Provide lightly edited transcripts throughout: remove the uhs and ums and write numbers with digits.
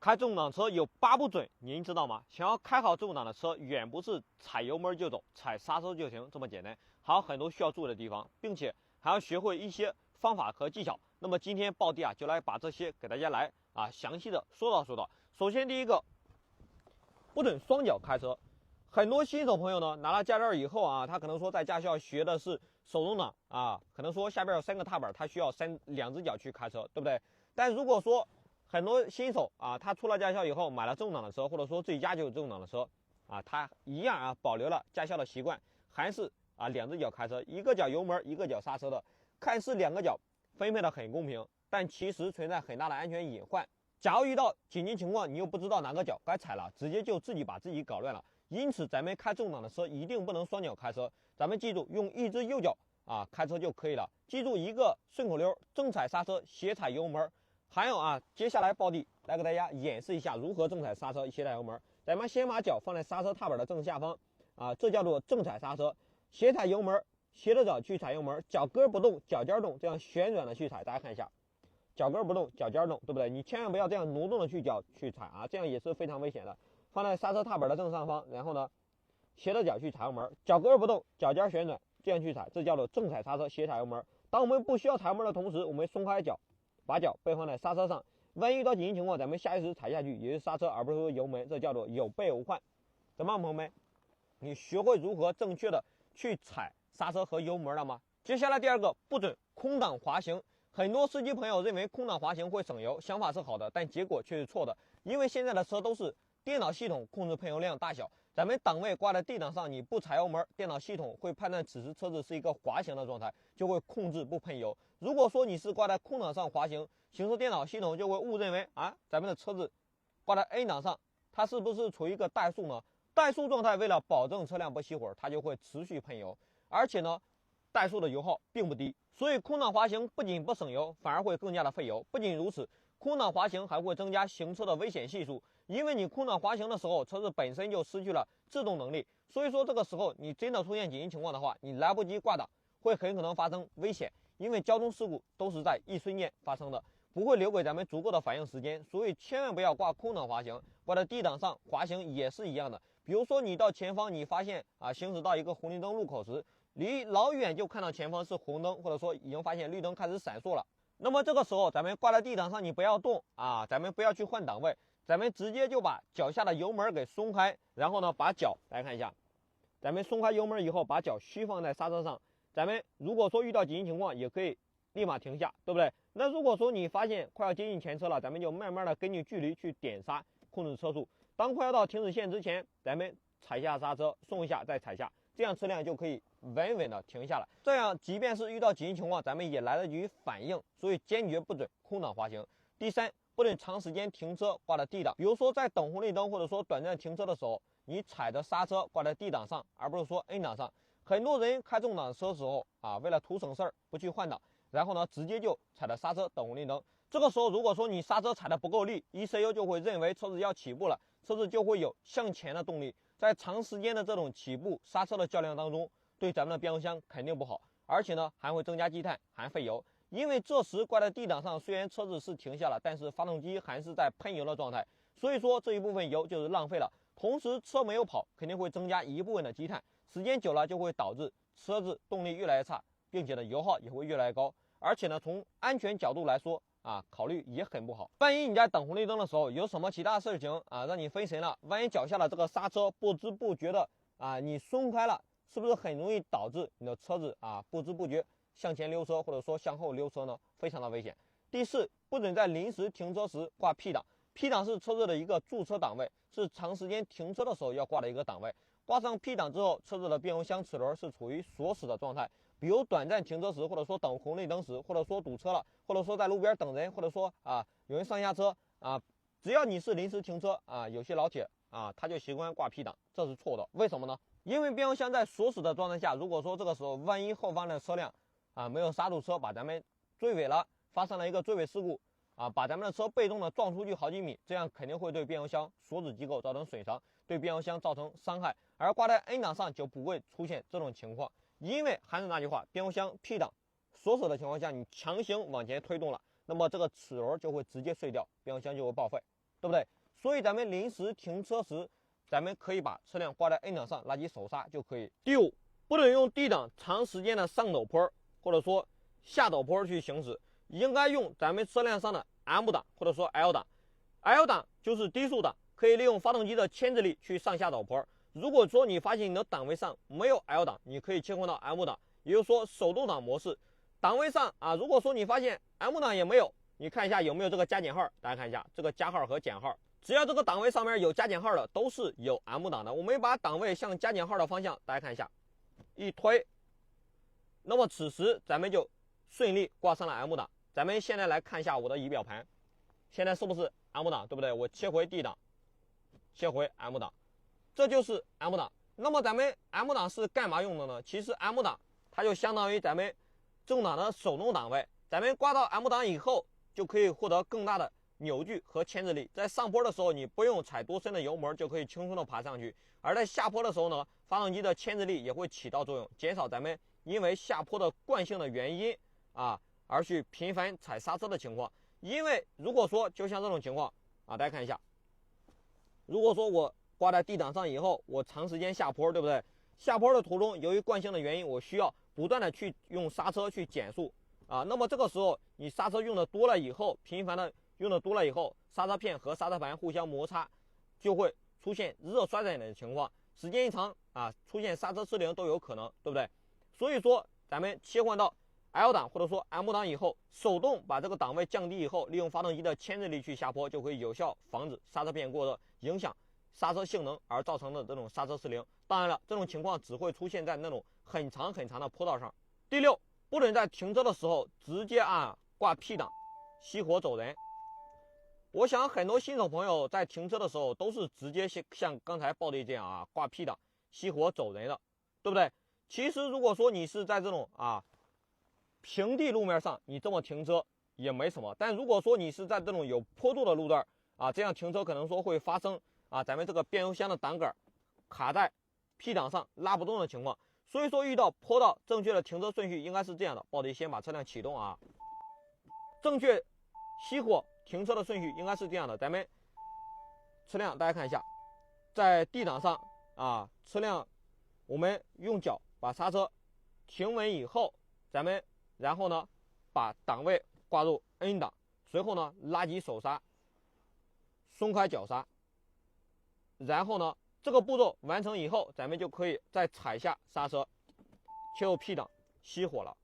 开自动挡车有8不准，您知道吗？想要开好自动挡的车，远不是踩油门就走、踩刹车就行这么简单，还有很多需要注意的地方，并且还要学会一些方法和技巧。那么今天暴弟就来把这些给大家来详细的说道。首先第一个，不准双脚开车。很多新手朋友呢拿了驾照以后他可能说在驾校学的是手动挡可能说下边有3个踏板，他需要2只脚去开车，对不对？但如果说很多新手他出了驾校以后买了自动挡的车，或者说自己家就有自动挡的车他一样保留了驾校的习惯，还是2只脚开车，一个脚油门一个脚刹车的，看似2个脚分配的很公平，但其实存在很大的安全隐患。假如遇到紧急情况，你又不知道哪个脚该踩了，直接就自己把自己搞乱了。因此咱们开自动挡的车一定不能双脚开车，咱们记住用一只右脚开车就可以了。记住一个顺口溜：正踩刹车，斜踩油门。还有接下来暴弟来给大家演示一下如何正踩刹车、斜踩油门。咱们先把脚放在刹车踏板的正下方这叫做正踩刹车。斜踩油门，斜着脚去踩油门，脚跟不动，脚尖动，这样旋转的去踩。大家看一下，脚跟不动，脚尖动，对不对？你千万不要这样挪动的去脚去踩这样也是非常危险的。放在刹车踏板的正上方，然后呢，斜着脚去踩油门，脚跟不动，脚尖旋转，这样去踩，这叫做正踩刹车，斜踩油门。当我们不需要踩油门的同时，我们松开脚，把脚背放在刹车上，万一遇到紧急情况，咱们下意识踩下去，也是刹车而不是说油门，这叫做有备无患。怎么样，朋友们？你学会如何正确的去踩刹车和油门了吗？接下来第2个，不准空挡滑行。很多司机朋友认为空挡滑行会省油，想法是好的，但结果却是错的。因为现在的车都是电脑系统控制喷油量大小，咱们档位挂在地档上，你不踩油门，电脑系统会判断此时车子是一个滑行的状态，就会控制不喷油。如果说你是挂在空档上滑行，行车电脑系统就会误认为咱们的车子挂在 A 档上，它是不是处于一个怠速呢？怠速状态为了保证车辆不熄火，它就会持续喷油，而且呢怠速的油耗并不低，所以空挡滑行不仅不省油，反而会更加的费油。不仅如此，空挡滑行还会增加行车的危险系数，因为你空挡滑行的时候，车子本身就失去了制动能力，所以说这个时候你真的出现紧急情况的话，你来不及挂档，会很可能发生危险。因为交通事故都是在一瞬间发生的，不会留给咱们足够的反应时间，所以千万不要挂空挡滑行，挂在地档上滑行也是一样的。比如说你到前方，你发现行驶到一个红绿灯路口时，离老远就看到前方是红灯，或者说已经发现绿灯开始闪烁了，那么这个时候咱们挂在地档上，你不要动咱们不要去换档位，咱们直接就把脚下的油门给松开，然后呢把脚来看一下，咱们松开油门以后，把脚虚放在刹车上，咱们如果说遇到紧急情况也可以立马停下，对不对？那如果说你发现快要接近前车了，咱们就慢慢的根据距离去点刹，控制车速。当快要到停止线之前，咱们踩下刹车，松一下再踩下，这样车辆就可以稳稳的停下来。这样即便是遇到紧急情况，咱们也来得及反应，所以坚决不准空挡滑行。第3，不准长时间停车挂在地档，比如说在等红绿灯或者说短暂停车的时候，你踩着刹车挂在D档上，而不是说 N 档上。很多人开中档车的时候为了图省事儿，不去换挡，然后呢直接就踩着刹车等红绿灯。这个时候如果说你刹车踩得不够力， ECU 就会认为车子要起步了，车子就会有向前的动力，在长时间的这种起步刹车的较量当中，对咱们的变速箱肯定不好，而且呢还会增加积碳，还费油。因为这时挂在 D 档上，虽然车子是停下了，但是发动机还是在喷油的状态，所以说这一部分油就是浪费了。同时车没有跑，肯定会增加一部分的积碳，时间久了就会导致车子动力越来越差，并且呢油耗也会越来越高，而且呢从安全角度来说考虑也很不好。万一你在等红绿灯的时候有什么其他事情让你分神了，万一脚下的这个刹车不知不觉的你松开了，是不是很容易导致你的车子不知不觉向前溜车或者说向后溜车呢？非常的危险。第4，不准在临时停车时挂 P 档。P 档是车子的一个驻车档位，是长时间停车的时候要挂的一个档位。挂上 P 档之后，车子的变速箱齿轮是处于锁死的状态，比如短暂停车时，或者说等红绿灯时，或者说堵车了，或者说在路边等人，或者说有人上下车只要你是临时停车有些老铁他就习惯挂 P 档，这是错的。为什么呢？因为变速箱在锁死的状态下，如果说这个时候万一后方的车辆没有刹住车，把咱们追尾了，发生了一个追尾事故把咱们的车被动的撞出去好几米，这样肯定会对变速箱锁止机构造成损伤，对变速箱造成伤害。而挂在 N 档上就不会出现这种情况，因为还是那句话，变速箱 P 档锁死的情况下，你强行往前推动了，那么这个齿轮就会直接碎掉，变速箱就会报废。对不对？所以咱们临时停车时，咱们可以把车辆挂在 N 档上，拉起手刹就可以。第5，不能用 D 档长时间的上陡坡或者说下陡坡去行驶，应该用咱们车辆上的 M 档或者说 L 档。L 档就是低速档，可以利用发动机的牵制力去上下陡坡。如果说你发现你的档位上没有 L 档，你可以切换到 M 档，也就是说手动挡模式。档位上如果说你发现 M 档也没有，你看一下有没有这个加减号，大家看一下这个加号和减号，只要这个档位上面有加减号的，都是有 M 档的。我们把档位向加减号的方向，大家看一下，一推，那么此时咱们就顺利挂上了 M 档。咱们现在来看一下我的仪表盘，现在是不是 M 档，对不对？我切回 D 档，切回 M 档，这就是 M 档。那么咱们 M 档是干嘛用的呢？其实 M 档它就相当于咱们中档的手动档位，咱们挂到 M 档以后，就可以获得更大的扭矩和牵制力。在上坡的时候，你不用踩多深的油门，就可以轻松的爬上去；而在下坡的时候呢，发动机的牵制力也会起到作用，减少咱们因为下坡的惯性的原因而去频繁踩刹车的情况。因为如果说就像这种情况大家看一下，如果说我挂在 D 档上以后，我长时间下坡，对不对？下坡的途中，由于惯性的原因，我需要不断的去用刹车去减速那么这个时候你刹车用的多了以后，频繁的用的多了以后，刹车片和刹车盘互相摩擦，就会出现热衰减的情况，时间一长出现刹车失灵都有可能，对不对？所以说咱们切换到 L 档或者说 M 档以后，手动把这个档位降低以后，利用发动机的牵制力去下坡，就可以有效防止刹车片过热，影响刹车性能而造成的这种刹车失灵。当然了，这种情况只会出现在那种很长的坡道上。第6，不能在停车的时候直接按挂 P 档熄火走人。我想很多新手朋友在停车的时候都是直接像刚才报的这样挂 P 档熄火走人的，对不对？其实如果说你是在这种平地路面上，你这么停车也没什么。但如果说你是在这种有坡度的路段这样停车可能说会发生咱们这个变速箱的档杆卡在 P 档上拉不动的情况。所以说遇到坡道，正确的停车顺序应该是这样的：报的先把车辆启动正确熄火停车的顺序应该是这样的。咱们车辆大家看一下，在 D 档上车辆我们用脚把刹车停稳以后，咱们然后呢把档位挂入 N 档，随后呢拉起手刹，松开脚刹，然后呢这个步骤完成以后，咱们就可以再踩下刹车，切入 P 档熄火了。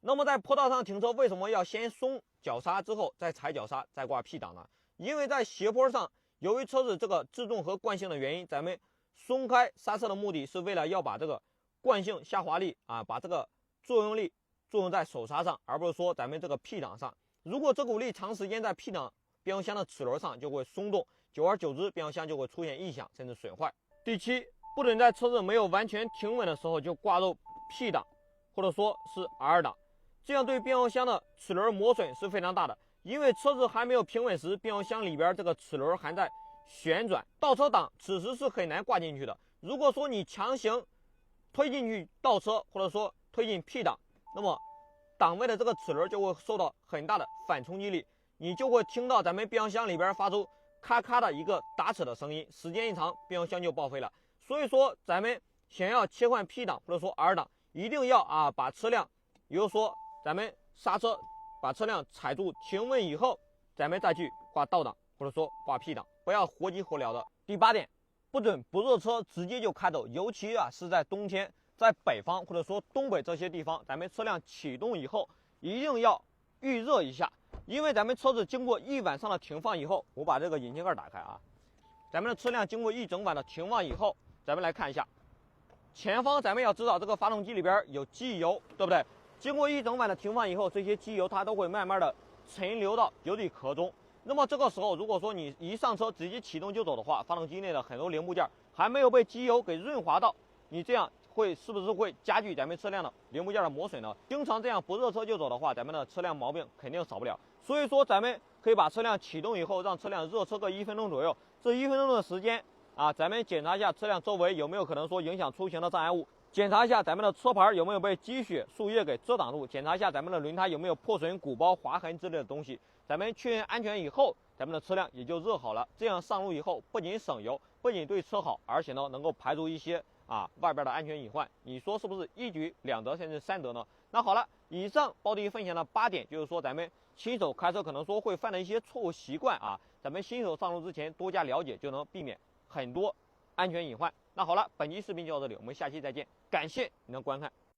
那么在坡道上停车，为什么要先松脚刹之后再踩脚刹再挂 P 档呢？因为在斜坡上，由于车子这个制动和惯性的原因，咱们松开刹车的目的是为了要把这个惯性下滑力把这个作用力作用在手刹上，而不是说咱们这个 P 档上。如果这股力长时间在 P 档变速箱的齿轮上，就会松动，久而久之变速箱就会出现异响甚至损坏。第7，不准在车子没有完全停稳的时候就挂入 P 档或者说是 R 档，这样对变速箱的齿轮磨损是非常大的。因为车子还没有平稳时，变速箱里边这个齿轮还在旋转，倒车档此时是很难挂进去的。如果说你强行推进去倒车，或者说推进 P 档，那么档位的这个齿轮就会受到很大的反冲击力，你就会听到咱们变速箱里边发出咔咔的一个打齿的声音，时间一长变速箱就报废了。所以说咱们想要切换 P 档或者说 R 档，一定要把车辆，比如说咱们刹车把车辆踩住停稳以后，咱们再去挂倒档或者说挂 P 档，不要活急活燎的。第8点，不准不热车直接就开走，尤其是在冬天，在北方或者说东北这些地方，咱们车辆启动以后一定要预热一下。因为咱们车子经过一晚上的停放以后，我把这个引擎盖打开咱们的车辆经过一整晚的停放以后，咱们来看一下前方，咱们要知道这个发动机里边有机油，对不对？经过一整晚的停放以后，这些机油它都会慢慢的沉流到油底壳中。那么这个时候，如果说你一上车直接启动就走的话，发动机内的很多零部件还没有被机油给润滑到，你这样是不是会加剧咱们车辆的零部件的磨损呢？经常这样不热车就走的话，咱们的车辆毛病肯定少不了。所以说咱们可以把车辆启动以后，让车辆热车个1分钟左右，这1分钟的时间咱们检查一下车辆周围有没有可能说影响出行的障碍物，检查一下咱们的车牌有没有被积雪树叶给遮挡住，检查一下咱们的轮胎有没有破损、鼓包、划痕之类的东西。咱们确认安全以后，咱们的车辆也就热好了。这样上路以后，不仅省油，不仅对车好，而且呢能够排除一些外边的安全隐患。你说是不是一举两得甚至三得呢？那好了，以上包弟分享了8点，就是说咱们新手开车可能说会犯的一些错误习惯咱们新手上路之前多加了解，就能避免很多安全隐患。那好了，本期视频就到这里，我们下期再见，感谢您的观看。